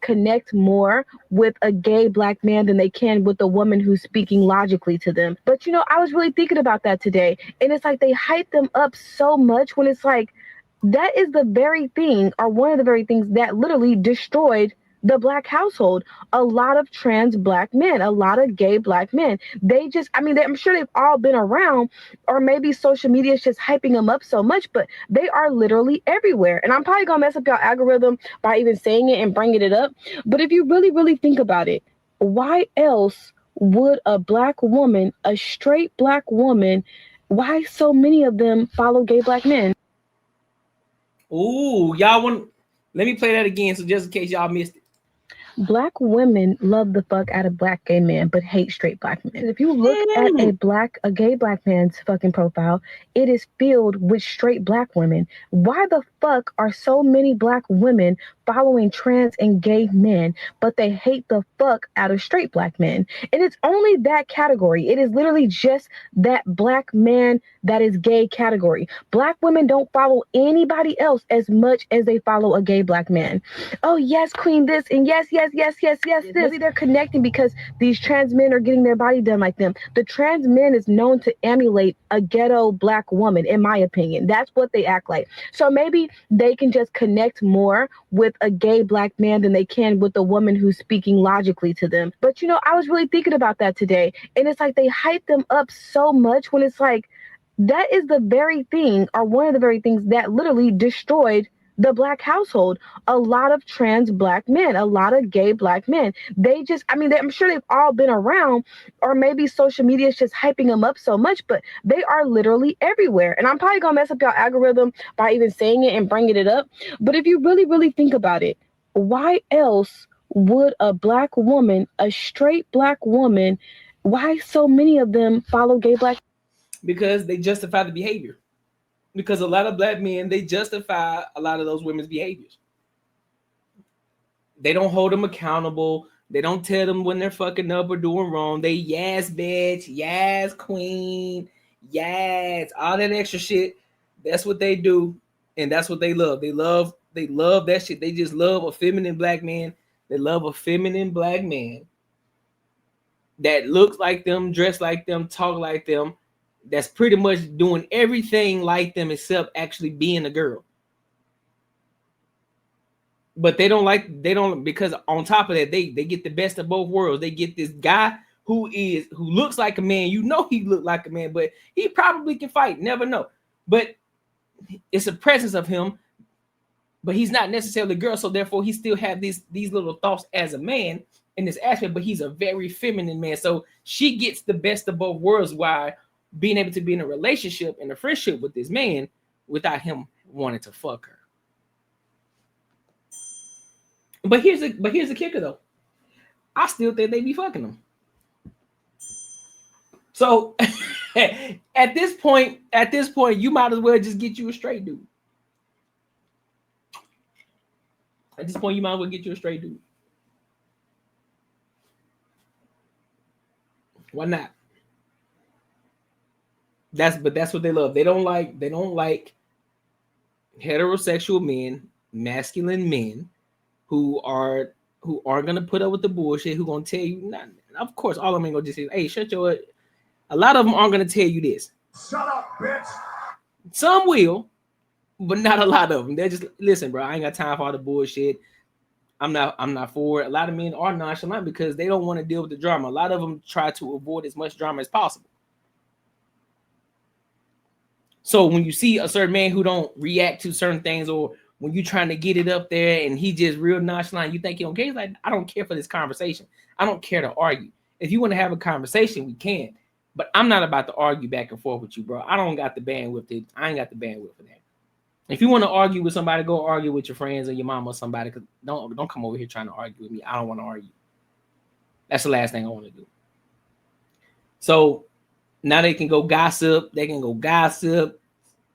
connect more with a gay black man than they can with a woman who's speaking logically to them. But I was really thinking about that today, and it's like they hype them up so much when it's like that is the very thing, or one of the very things that literally destroyed the black household. A lot of trans black men, a lot of gay black men, they just, I'm sure they've all been around, or maybe social media is just hyping them up so much, but they are literally everywhere. And I'm probably gonna mess up your algorithm by even saying it and bringing it up. But if you really, really think about it, why else would a black woman, a straight black woman, why so many of them follow gay black men? Ooh, y'all want? Let me play that again, so just in case y'all missed it. Black women love the fuck out of black gay men, but hate straight black men. If you look at a gay black man's fucking profile, it is filled with straight black women. Why the fuck are so many black women following trans and gay men, but they hate the fuck out of straight black men? And it's only that category. It is literally just that black man that is gay category. Black women don't follow anybody else as much as they follow a gay black man. Oh yes, queen this, and yes, this. Maybe they're connecting because these trans men are getting their body done like them. The trans man is known to emulate a ghetto black woman, in my opinion. That's what they act like. So maybe they can just connect more with a gay black man than they can with a woman who's speaking logically to them. But I was really thinking about that today, and it's like they hype them up so much when it's like that is the very thing, or one of the very things that literally destroyed the black household. A lot of trans black men, a lot of gay black men, they just, I'm sure they've all been around, or maybe social media is just hyping them up so much, but they are literally everywhere. And I'm probably gonna mess up your algorithm by even saying it and bringing it up. But if you really, really think about it, why else would a black woman, a straight black woman, why so many of them follow gay black? Because they justify the behavior. Because a lot of black men, they justify a lot of those women's behaviors. They don't hold them accountable. They don't tell them when they're fucking up or doing wrong. They yes, bitch, yes, queen, yes, all that extra shit. That's what they do, and that's what they love. They love that shit. They just love a feminine black man. They love a feminine black man that looks like them, dress like them, talk like them, that's pretty much doing everything like them except actually being a girl. But they don't because on top of that, they get the best of both worlds. They get this guy who looks like a man. He looked like a man, but he probably can fight. Never know. But it's a presence of him, but he's not necessarily a girl. So therefore, he still have these little thoughts as a man in this aspect, but he's a very feminine man. So she gets the best of both worlds while being able to be in a relationship and a friendship with this man without him wanting to fuck her. But here's the kicker though. I still think they be fucking them. So at this point, you might as well just get you a straight dude. At this point, you might as well get you a straight dude. Why not? That's what they love. They don't like heterosexual men, masculine men who aren't gonna put up with the bullshit, who gonna tell you not. Of course, all of them ain't gonna just say, hey, shut your. A lot of them aren't gonna tell you this. Shut up, bitch. Some will, but not a lot of them. They're just listen, bro. I ain't got time for all the bullshit. I'm not for it. A lot of men are nonchalant because they don't want to deal with the drama. A lot of them try to avoid as much drama as possible. So when you see a certain man who don't react to certain things, or when you're trying to get it up there and he just real nonchalant, you think he don't care. He's like, I don't care for this conversation. I don't care to argue. If you want to have a conversation, we can. But I'm not about to argue back and forth with you, bro. I don't got the bandwidth. I ain't got the bandwidth for that. If you want to argue with somebody, go argue with your friends or your mom or somebody. Cause don't come over here trying to argue with me. I don't want to argue. That's the last thing I want to do. So now they can go gossip. They can go gossip,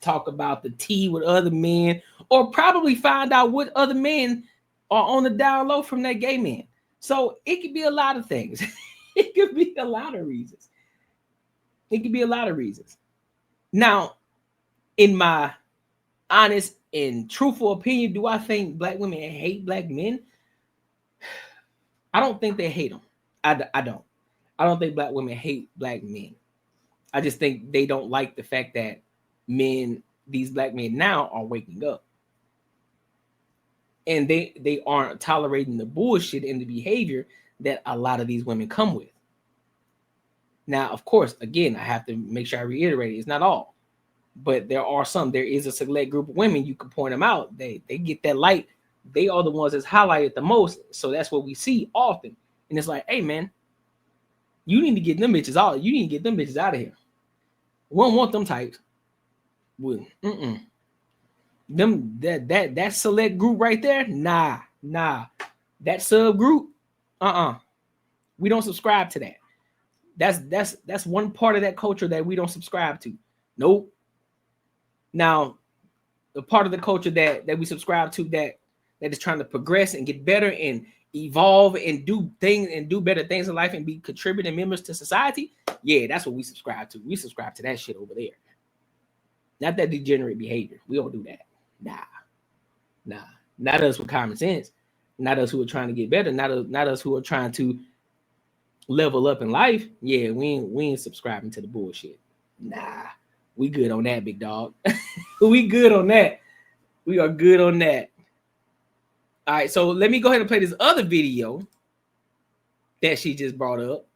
talk about the tea with other men, or probably find out what other men are on the down low from that gay man. So it could be a lot of things. It could be a lot of reasons. Now, in my honest and truthful opinion, do I think black women hate black men? I don't think they hate them. I don't. I don't think black women hate black men. I just think they don't like the fact that these black men now are waking up. And they aren't tolerating the bullshit and the behavior that a lot of these women come with. Now, of course, again, I have to make sure I reiterate it. It's not all, but there are some. There is a select group of women, you can point them out. They get that light. They are the ones that's highlighted the most. So that's what we see often. And it's like, hey man, you need to get them bitches out. You need to get them bitches out of here. We don't want them types. Them that select group right there, nah. That subgroup, we don't subscribe to that. That's one part of that culture that we don't subscribe to. Nope. Now, the part of the culture that we subscribe to that is trying to progress and get better and evolve and do things and do better things in life and be contributing members to society, yeah, that's what we subscribe to. We subscribe to that shit over there. Not that degenerate behavior. We don't do that. Nah. Not us with common sense. Not us who are trying to get better. Not us who are trying to level up in life. Yeah, we ain't subscribing to the bullshit. Nah, we good on that, big dog. We good on that. We are good on that. All right, so let me go ahead and play this other video that she just brought up,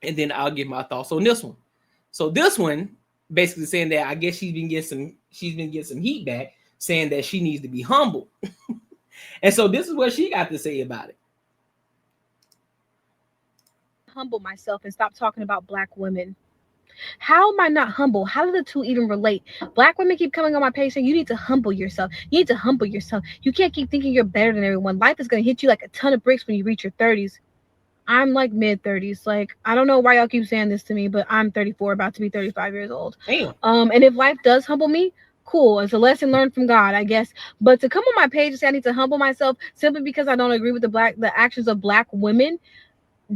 and then I'll give my thoughts on this one. So this one basically saying that I guess she's been getting some heat back, saying that she needs to be humble. And so this is what she got to say about it. Humble myself and stop talking about black women. How am I not humble? How do the two even relate? Black women keep coming on my page saying you need to humble yourself. You need to humble yourself. You can't keep thinking you're better than everyone. Life is going to hit you like a ton of bricks when you reach your 30s. I'm like mid-30s. Like, I don't know why y'all keep saying this to me, but I'm 34, about to be 35 years old. Damn. And if life does humble me, cool. It's a lesson learned from God, I guess. But to come on my page and say I need to humble myself simply because I don't agree with the actions of black women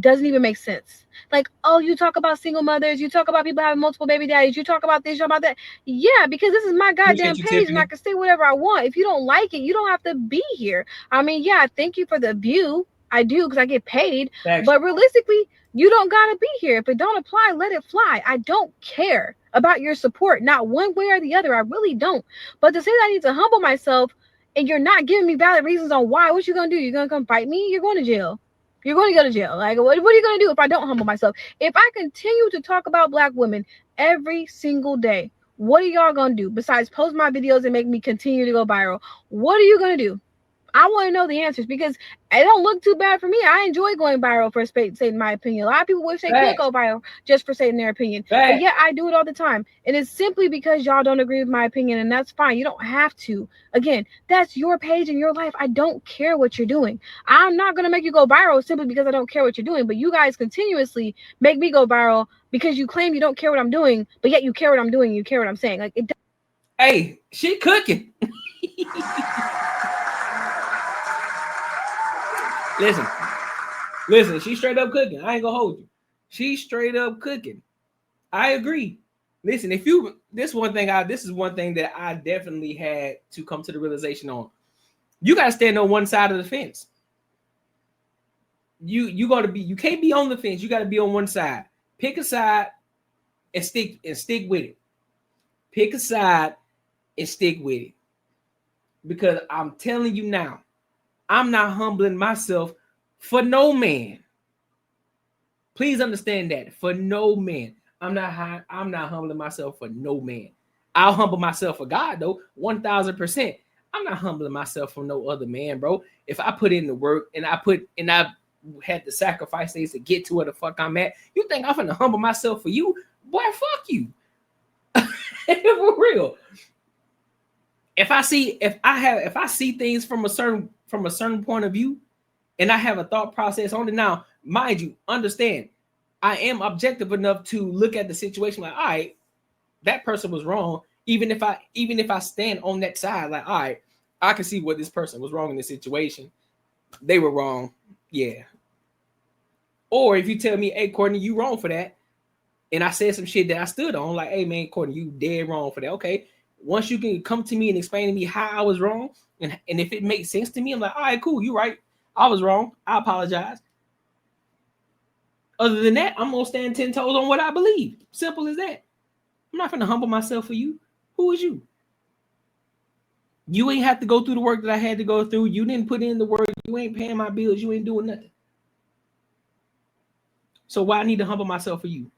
doesn't even make sense. Like, oh, you talk about single mothers, you talk about people having multiple baby daddies, you talk about this, you talk about that. Yeah, because this is my goddamn page and I can say whatever I want. If you don't like it, you don't have to be here. I mean, yeah, thank you for the view. I do because I get paid. Thanks. But realistically, you don't gotta be here. If it don't apply, let it fly. I don't care about your support, not one way or the other. I really don't. But to say that I need to humble myself and you're not giving me valid reasons on why, what you gonna do? You're gonna come fight me? You're going to jail. You're going to go to jail. Like, what are you going to do if I don't humble myself? If I continue to talk about black women every single day, what are y'all going to do besides post my videos and make me continue to go viral? What are you going to do? I want to know the answers because it don't look too bad for me. I enjoy going viral for stating my opinion. A lot of people wish they could go viral just for stating their opinion. But yeah, I do it all the time. And it's simply because y'all don't agree with my opinion, and that's fine. You don't have to. Again, that's your page and your life. I don't care what you're doing. I'm not going to make you go viral simply because I don't care what you're doing. But you guys continuously make me go viral because you claim you don't care what I'm doing, but yet you care what I'm doing. You care what I'm saying. Like, it. Hey, she cooking. Listen, she's straight up cooking. I ain't gonna hold you. She's straight up cooking. I agree. Listen, this is one thing that I definitely had to come to the realization on. You gotta stand on one side of the fence. You can't be on the fence. You gotta be on one side. Pick a side and stick with it. Pick a side and stick with it. Because I'm telling you now, I'm not humbling myself for no man. Please understand that. For no man. I'm not humbling myself for no man. I'll humble myself for God, though, 1,000%. I'm not humbling myself for no other man, bro. If I put in the work and I had to sacrifice things to get to where the fuck I'm at, you think I'm gonna humble myself for you? Boy, fuck you. For real. If I see things from a certain point of view, and I have a thought process on it. Now, mind you, understand, I am objective enough to look at the situation like, all right, that person was wrong. Even if I stand on that side, like, all right, I can see what this person was wrong in this situation. They were wrong, yeah. Or if you tell me, hey, Courtney, you wrong for that, and I said some shit that I stood on, like, hey, man, Courtney, you dead wrong for that. Okay, once you can come to me and explain to me how I was wrong, and if it makes sense to me, I'm like, all right, cool, you right. I was wrong. I apologize. Other than that, I'm gonna stand 10 toes on what I believe. Simple as that. I'm not gonna humble myself for you. Who is you? You ain't have to go through the work that I had to go through. You didn't put in the work. You ain't paying my bills. You ain't doing nothing. So why I need to humble myself for you?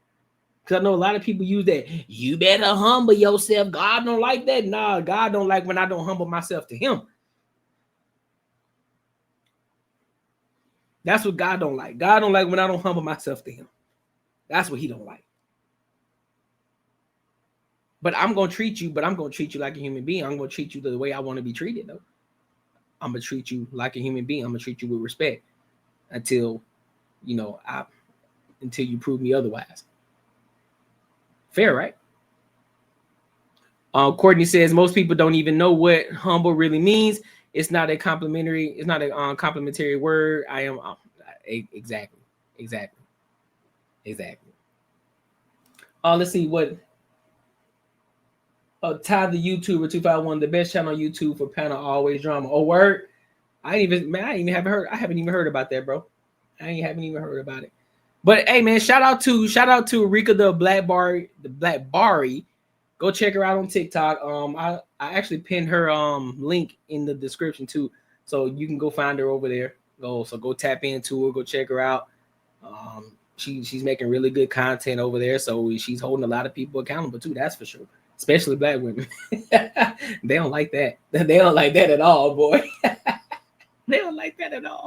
Because I know a lot of people use that. You better humble yourself. God don't like that. Nah, God don't like when I don't humble myself to him. That's what God don't like. God don't like when I don't humble myself to him. That's what he don't like. But I'm going to treat you, like a human being. I'm going to treat you the way I want to be treated, though. I'm going to treat you like a human being. I'm going to treat you with respect until, until you prove me otherwise. Fair, right? Courtney says most people don't even know what humble really means. It's not a complimentary word. I am exactly. Let's see what. Ty the YouTuber 251, the best channel on YouTube for panel always drama. Oh, word! I haven't even heard about that, bro. I haven't even heard about it. But hey, man, shout out to RicaThaBlackBarbie. Go check her out on TikTok. I actually pinned her link in the description too, so you can go find her over there. Go tap into her. Go check her out. She's making really good content over there, so she's holding a lot of people accountable too. That's for sure. Especially black women. They don't like that. They don't like that at all, boy. They don't like that at all.